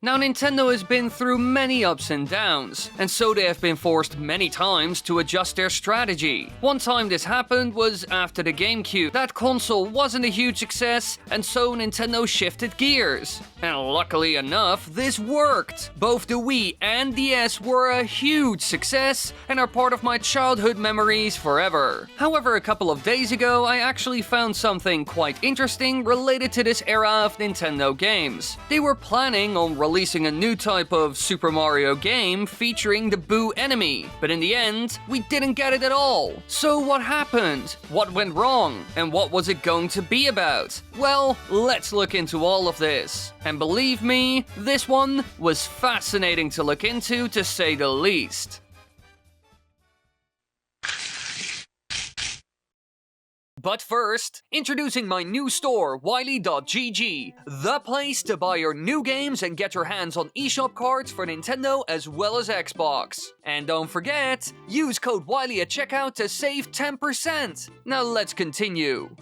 Now, Nintendo has been through many ups and downs, and so they have been forced many times to adjust their strategy. One time this happened was after the GameCube. That console wasn't a huge success, and so Nintendo shifted gears. And luckily enough, this worked! Both the Wii and DS were a huge success, and are part of my childhood memories forever. However, a couple of days ago, I actually found something quite interesting related to this era of Nintendo games. They were planning on releasing a new type of Super Mario game featuring the Boo enemy, but in the end, we didn't get it at all. So what happened? What went wrong? And what was it going to be about? Well, let's look into all of this. And believe me, this one was fascinating to look into, to say the least. But first, introducing my new store, Wily.gg, the place to buy your new games and get your hands on eShop cards for Nintendo as well as Xbox. And don't forget, use code Wily at checkout to save 10%. Now let's continue.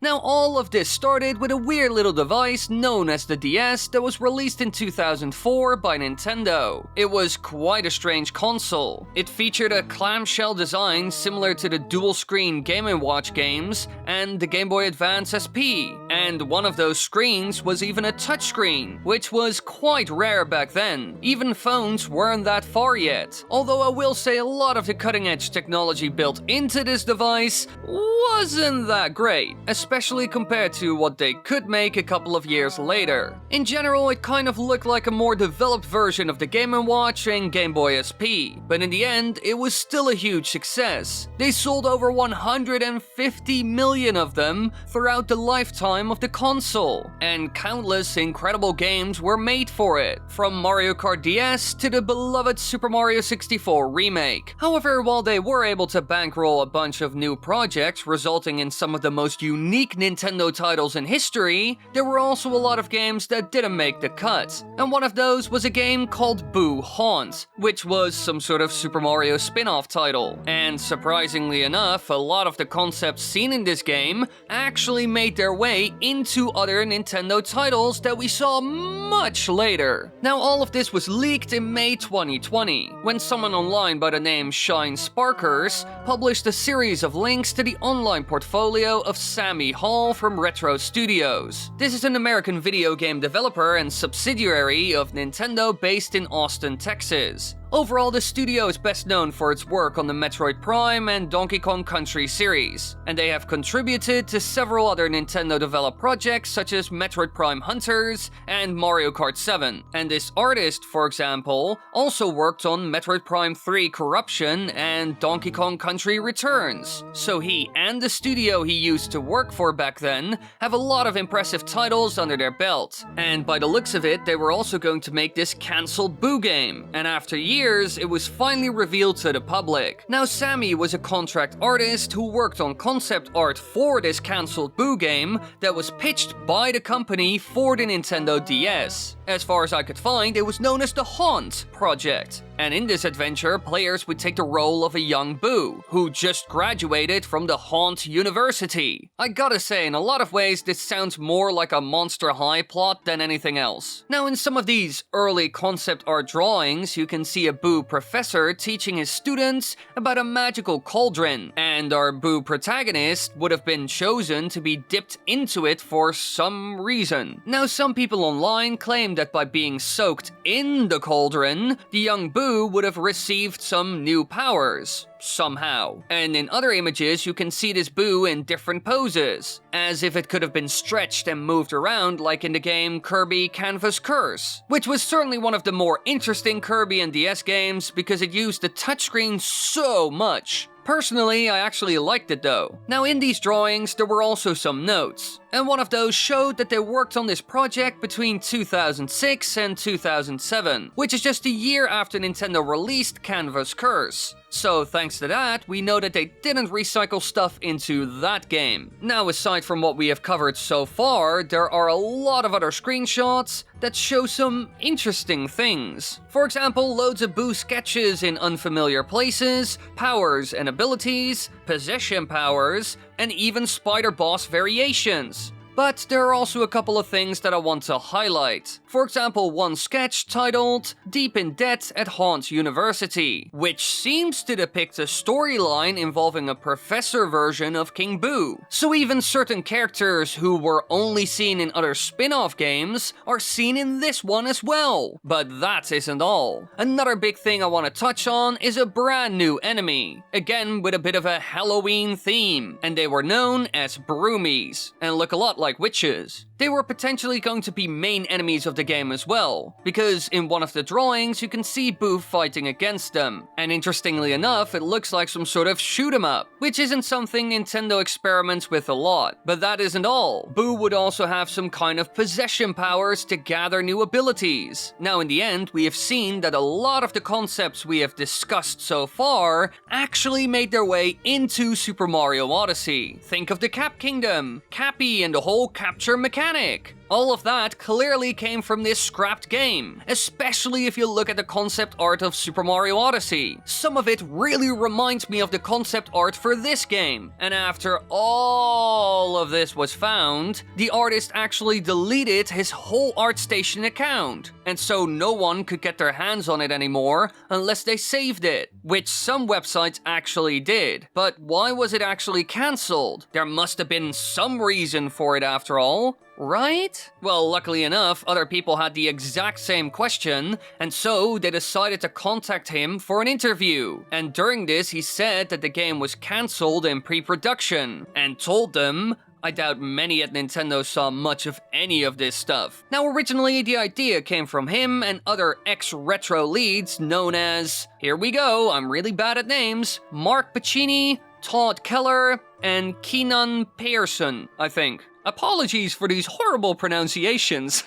Now, all of this started with a weird little device known as the DS that was released in 2004 by Nintendo. It was quite a strange console. It featured a clamshell design similar to the dual-screen Game & Watch games and the Game Boy Advance SP, and one of those screens was even a touchscreen, which was quite rare back then. Even phones weren't that far yet, although I will say a lot of the cutting-edge technology built into this device wasn't that great, especially compared to what they could make a couple of years later. In general, it kind of looked like a more developed version of the Game & Watch and Game Boy SP, but in the end, it was still a huge success. They sold over 150 million of them throughout the lifetime of the console, and countless incredible games were made for it, from Mario Kart DS to the beloved Super Mario 64 remake. However, while they were able to bankroll a bunch of new projects resulting in some of the most unique Nintendo titles in history, there were also a lot of games that didn't make the cut. And one of those was a game called Boo Haunt, which was some sort of Super Mario spin-off title. And surprisingly enough, a lot of the concepts seen in this game actually made their way into other Nintendo titles that we saw much later. Now, all of this was leaked in May 2020, when someone online by the name Shine Sparkers published a series of links to the online portfolio of Sammy Hall from Retro Studios. This is an American video game developer and subsidiary of Nintendo based in Austin, Texas. Overall, the studio is best known for its work on the Metroid Prime and Donkey Kong Country series, and they have contributed to several other Nintendo-developed projects such as Metroid Prime Hunters and Mario Kart 7. And this artist, for example, also worked on Metroid Prime 3 Corruption and Donkey Kong Country Returns. So he and the studio he used to work for back then have a lot of impressive titles under their belt. And by the looks of it, they were also going to make this cancelled Boo game, and after years, it was finally revealed to the public. Now, Sammy was a contract artist who worked on concept art for this cancelled Boo game that was pitched by the company for the Nintendo DS. As far as I could find, it was known as the Haunt Project. And in this adventure, players would take the role of a young Boo, who just graduated from the Haunt University. I gotta say, in a lot of ways, this sounds more like a Monster High plot than anything else. Now, in some of these early concept art drawings, you can see a Boo professor teaching his students about a magical cauldron, and our Boo protagonist would have been chosen to be dipped into it for some reason. Now, some people online claim that by being soaked in the cauldron, the young Boo would have received some new powers. Somehow. And in other images, you can see this Boo in different poses, as if it could have been stretched and moved around like in the game Kirby Canvas Curse, which was certainly one of the more interesting Kirby and DS games because it used the touchscreen so much. Personally, I actually liked it though. Now, in these drawings, there were also some notes, and one of those showed that they worked on this project between 2006 and 2007, which is just a year after Nintendo released Canvas Curse. So thanks to that, we know that they didn't recycle stuff into that game. Now, aside from what we have covered so far, there are a lot of other screenshots that show some interesting things. For example, loads of Boo sketches in unfamiliar places, powers and abilities, possession powers, and even spider boss variations. But there are also a couple of things that I want to highlight. For example, one sketch titled Deep in Debt at Haunt University, which seems to depict a storyline involving a professor version of King Boo. So even certain characters who were only seen in other spin-off games are seen in this one as well. But that isn't all. Another big thing I want to touch on is a brand new enemy, again with a bit of a Halloween theme, and they were known as broomies, and look a lot like witches. They were potentially going to be main enemies of the game as well, because in one of the drawings you can see Boo fighting against them, and interestingly enough it looks like some sort of shoot 'em up, which isn't something Nintendo experiments with a lot. But that isn't all. Boo would also have some kind of possession powers to gather new abilities. Now in the end we have seen that a lot of the concepts we have discussed so far actually made their way into Super Mario Odyssey. Think of the Cap Kingdom, Cappy and the whole capture mechanic. All of that clearly came from this scrapped game, especially if you look at the concept art of Super Mario Odyssey. Some of it really reminds me of the concept art for this game, and after all of this was found, the artist actually deleted his whole ArtStation account, and so no one could get their hands on it anymore unless they saved it, which some websites actually did. But why was it actually cancelled? There must have been some reason for it after all. Right? Well, luckily enough, other people had the exact same question, and so they decided to contact him for an interview. And during this, he said that the game was cancelled in pre-production, and told them, I doubt many at Nintendo saw much of any of this stuff. Now, originally, the idea came from him and other ex-retro leads known as, here we go, I'm really bad at names, Mark Pacini, Todd Keller, and Keenan Pearson, I think. Apologies for these horrible pronunciations.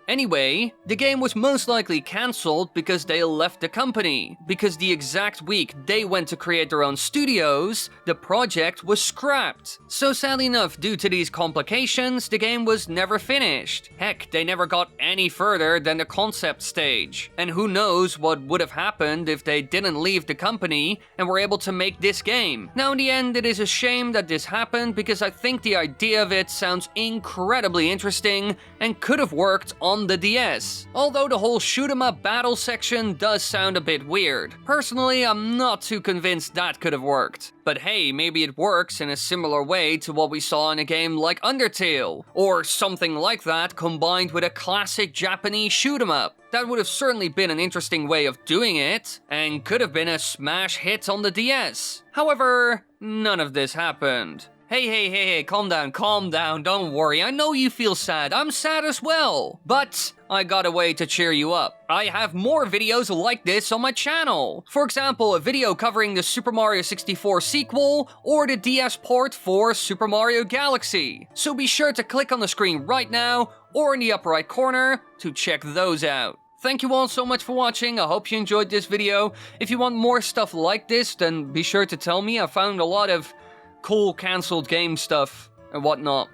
Anyway, the game was most likely cancelled because they left the company. Because the exact week they went to create their own studios, the project was scrapped. So sadly enough, due to these complications, the game was never finished. Heck, they never got any further than the concept stage. And who knows what would have happened if they didn't leave the company and were able to make this game. Now in the end, it is a shame that this happened because I think the idea of it sounds incredibly interesting and could have worked on the DS. Although the whole shoot 'em up battle section does sound a bit weird. Personally, I'm not too convinced that could have worked. But hey, maybe it works in a similar way to what we saw in a game like Undertale, or something like that combined with a classic Japanese shoot 'em up. That would have certainly been an interesting way of doing it, and could have been a smash hit on the DS. However, none of this happened. Hey, calm down, don't worry. I know you feel sad, I'm sad as well. But I got a way to cheer you up. I have more videos like this on my channel. For example, a video covering the Super Mario 64 sequel, or the DS port for Super Mario Galaxy. So be sure to click on the screen right now, or in the upper right corner, to check those out. Thank you all so much for watching, I hope you enjoyed this video. If you want more stuff like this, then be sure to tell me. I found a lot of cool cancelled game stuff and whatnot,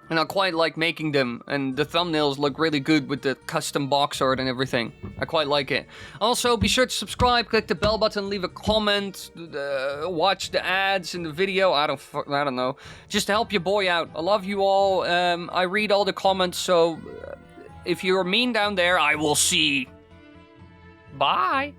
and I quite like making them, and the thumbnails look really good with the custom box art and everything. I quite like it. Also, be sure to subscribe, click the bell button, leave a comment, watch the ads in the video. I don't know, just to help your boy out. I love you all. I read all the comments, so if you're mean down there, I will see. Bye.